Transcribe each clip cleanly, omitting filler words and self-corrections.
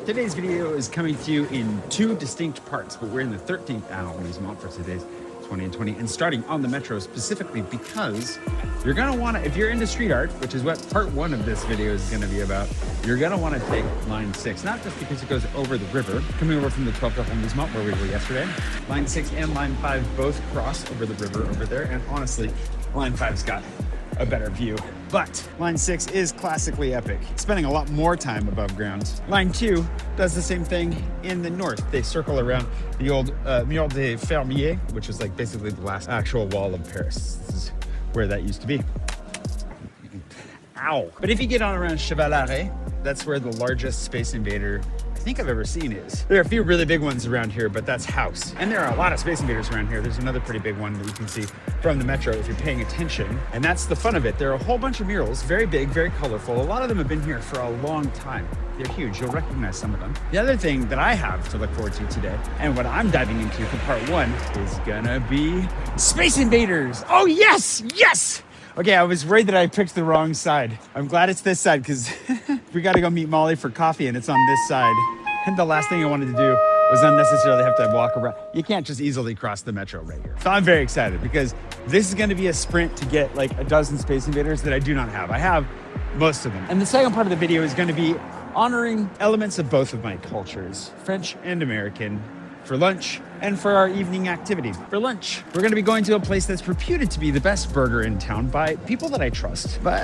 Today's video is coming to you in two distinct parts, but we're in the 13th Arrondissement for today's 20 and 20, and starting on the metro specifically because you're gonna wanna, if you're into street art, which is what part one of this video is gonna be about, you're gonna wanna take line 6, not just because it goes over the river, coming over from the 12th Arrondissement where we were yesterday. Line 6 and line 5 both cross over the river over there, and honestly, line 5's got a better view. But line 6 is classically epic, spending a lot more time above ground. Line 2 does the same thing in the north. They circle around the old Murals de Fermier, which is like basically the last actual wall of Paris. This is where that used to be. Ow. But if you get on around Chevaleret, that's where the largest Space Invader I think I've ever seen is. There are a few really big ones around here, but that's House. And there are a lot of Space Invaders around here. There's another pretty big one that you can see from the metro if you're paying attention. And that's the fun of it. There are a whole bunch of murals, very big, very colorful. A lot of them have been here for a long time. They're huge. You'll recognize some of them. The other thing that I have to look forward to today, and what I'm diving into for part one, is gonna be Space Invaders. Oh yes, yes! Okay, I was worried that I picked the wrong side. I'm glad it's this side because we got to go meet Molly for coffee and it's on this side. And the last thing I wanted to do was unnecessarily have to walk around. You can't just easily cross the metro right here. So I'm very excited because this is going to be a sprint to get like a dozen Space Invaders that I do not have. I have most of them. And the second part of the video is going to be honoring elements of both of my cultures, French and American, for lunch and for our evening activity. For lunch, we're gonna be going to a place that's reputed to be the best burger in town by people that I trust. But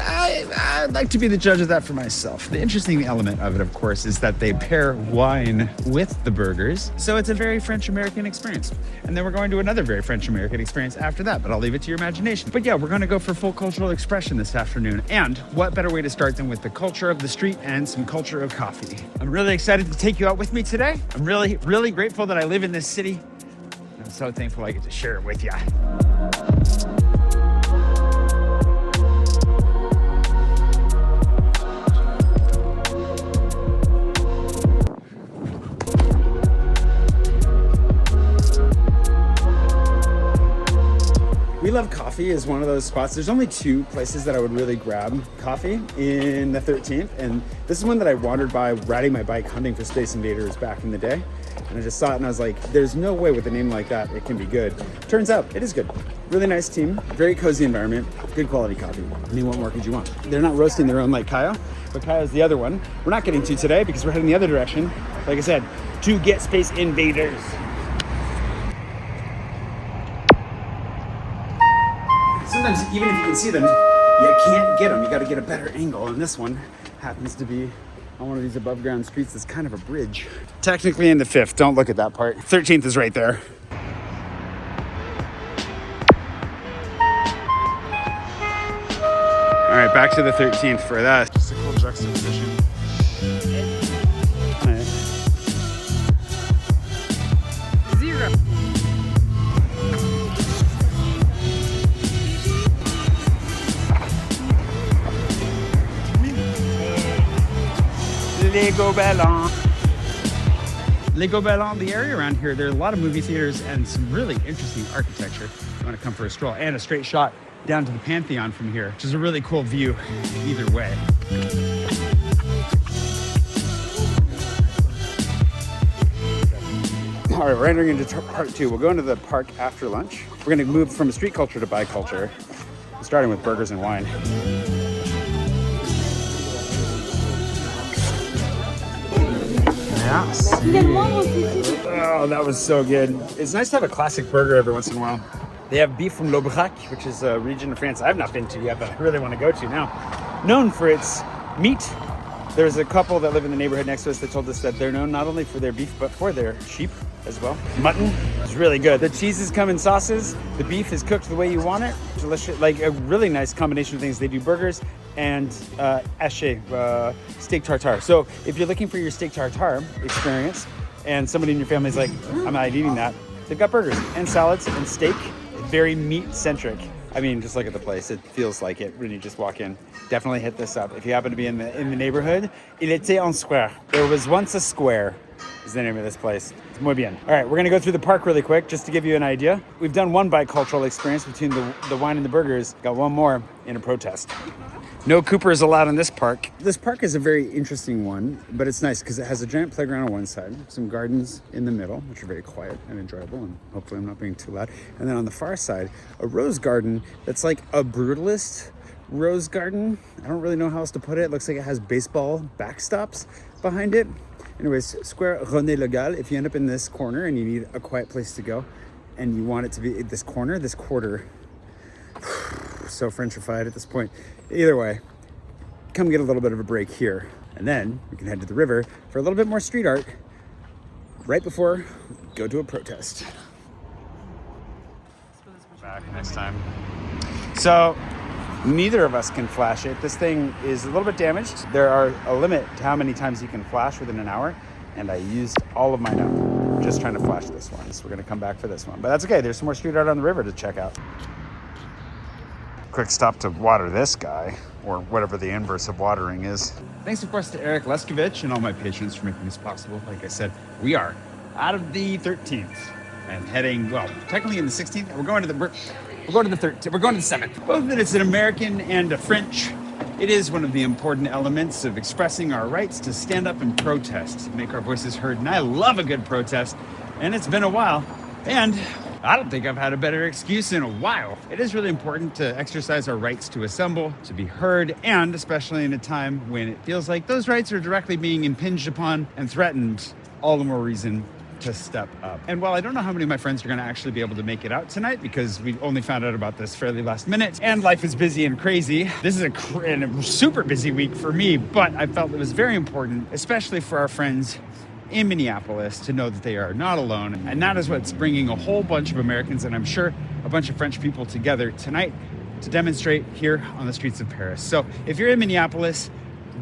I'd like to be the judge of that for myself. The interesting element of it, of course, is that they pair wine with the burgers. So it's a very French-American experience. And then we're going to another very French-American experience after that, but I'll leave it to your imagination. But yeah, we're gonna go for full cultural expression this afternoon. And what better way to start than with the culture of the street and some culture of coffee. I'm really excited to take you out with me today. I'm really grateful that I live in this city. I'm so thankful I get to share it with you. We Love Coffee is one of those spots. There's only two places that I would really grab coffee in the 13th, and this is one that I wandered by riding my bike hunting for Space Invaders back in the day, and I just saw it and I was like, there's no way with a name like that it can be good. Turns out it is good. Really nice team, very cozy environment, good quality coffee. I mean, what more could you want? They're not roasting their own like Kaya, but Kaya's the other one. We're not getting to today because we're heading the other direction, like I said, to get Space Invaders. Sometimes even if you can see them, you can't get them. You got to get a better angle. And this one happens to be on one of these above ground streets that's kind of a bridge. Technically in the 5th, don't look at that part. 13th is right there. All right, back to the 13th for that. Just a cool juxtaposition. Zero. Lego Ballon. Lego Ballon, the area around here, there are a lot of movie theaters and some really interesting architecture. You want to come for a stroll and a straight shot down to the Pantheon from here, which is a really cool view either way. All right, we're entering into part 2. We'll go into the park after lunch. We're going to move from street culture to bike culture, starting with burgers and wine. Oh, that was so good. It's nice to have a classic burger every once in a while. They have beef from L'Aubrac, which is a region of France I've not been to yet, but I really want to go to now. Known for its meat. There's a couple that live in the neighborhood next to us that told us that they're known not only for their beef, but for their sheep as well. Mutton is really good. The cheeses come in sauces. The beef is cooked the way you want it. Delicious, like a really nice combination of things. They do burgers and haché, steak tartare. So if you're looking for your steak tartare experience and somebody in your family is like, I'm not eating that, they've got burgers and salads and steak, very meat centric. I mean, just look at the place. It feels like it when you just walk in. Definitely hit this up. If you happen to be in the neighborhood, il était un square. There was once a square is the name of this place. It's muy bien. All right, we're gonna go through the park really quick just to give you an idea. We've done one bicultural experience between the wine and the burgers. Got one more in a protest. No Coopers allowed in this park. This park is a very interesting one, but it's nice because it has a giant playground on one side, some gardens in the middle, which are very quiet and enjoyable, and hopefully I'm not being too loud. And then on the far side, a rose garden that's like a brutalist rose garden. I don't really know how else to put it. It looks like it has baseball backstops behind it. Anyways, Square René Legal, if you end up in this corner and you need a quiet place to go and you want it to be this corner, this quarter, so Frenchified at this point. Either way, come get a little bit of a break here. And then we can head to the river for a little bit more street art right before we go to a protest. Back next time. So neither of us can flash it. This thing is a little bit damaged. There are a limit to how many times you can flash within an hour, and I used all of mine up just trying to flash this one. So we're gonna come back for this one, but that's okay. There's some more street art on the river to check out. Quick stop to water this guy, or whatever the inverse of watering is. Thanks, of course, to Eric Leszkowicz and all my patrons for making this possible. Like I said, we are out of the 13th and heading, well, technically in the 16th. We're going to the 13th. We're going to the 7th. Both that it's an American and a French, it is one of the important elements of expressing our rights to stand up and protest, to make our voices heard. And I love a good protest, and it's been a while. And I don't think I've had a better excuse in a while. It is really important to exercise our rights to assemble, to be heard, and especially in a time when it feels like those rights are directly being impinged upon and threatened, all the more reason to step up. And while I don't know how many of my friends are going to actually be able to make it out tonight, because we only found out about this fairly last minute, and life is busy and crazy. This is a super busy week for me, but I felt it was very important, especially for our friends in Minneapolis, to know that they are not alone. And that is what's bringing a whole bunch of Americans, and I'm sure a bunch of French people, together tonight to demonstrate here on the streets of Paris. So if you're in Minneapolis,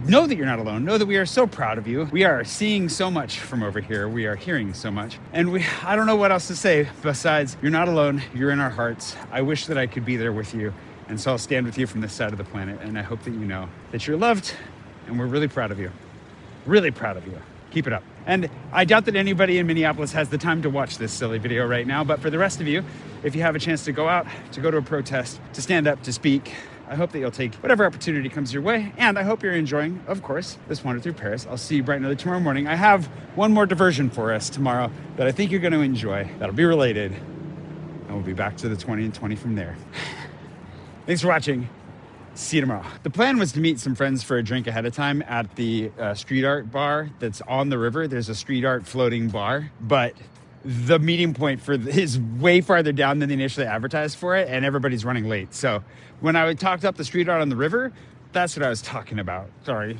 know that you're not alone. Know that we are so proud of you. We are seeing so much from over here. We are hearing so much. And I don't know what else to say besides, you're not alone. You're in our hearts. I wish that I could be there with you. And so I'll stand with you from this side of the planet. And I hope that you know that you're loved, and we're really proud of you. Really proud of you. Keep it up. And I doubt that anybody in Minneapolis has the time to watch this silly video right now, but for the rest of you, if you have a chance to go out, to go to a protest, to stand up, to speak, I hope that you'll take whatever opportunity comes your way. And I hope you're enjoying, of course, this wander through Paris. I'll see you bright and early tomorrow morning. I have one more diversion for us tomorrow that I think you're going to enjoy. That'll be related. And we'll be back to the 20 and 20 from there. Thanks for watching. See you tomorrow. The plan was to meet some friends for a drink ahead of time at the street art bar that's on the river. There's a street art floating bar, but the meeting point is way farther down than they initially advertised for it, and everybody's running late. So when I talked up the street art on the river, that's what I was talking about. Sorry.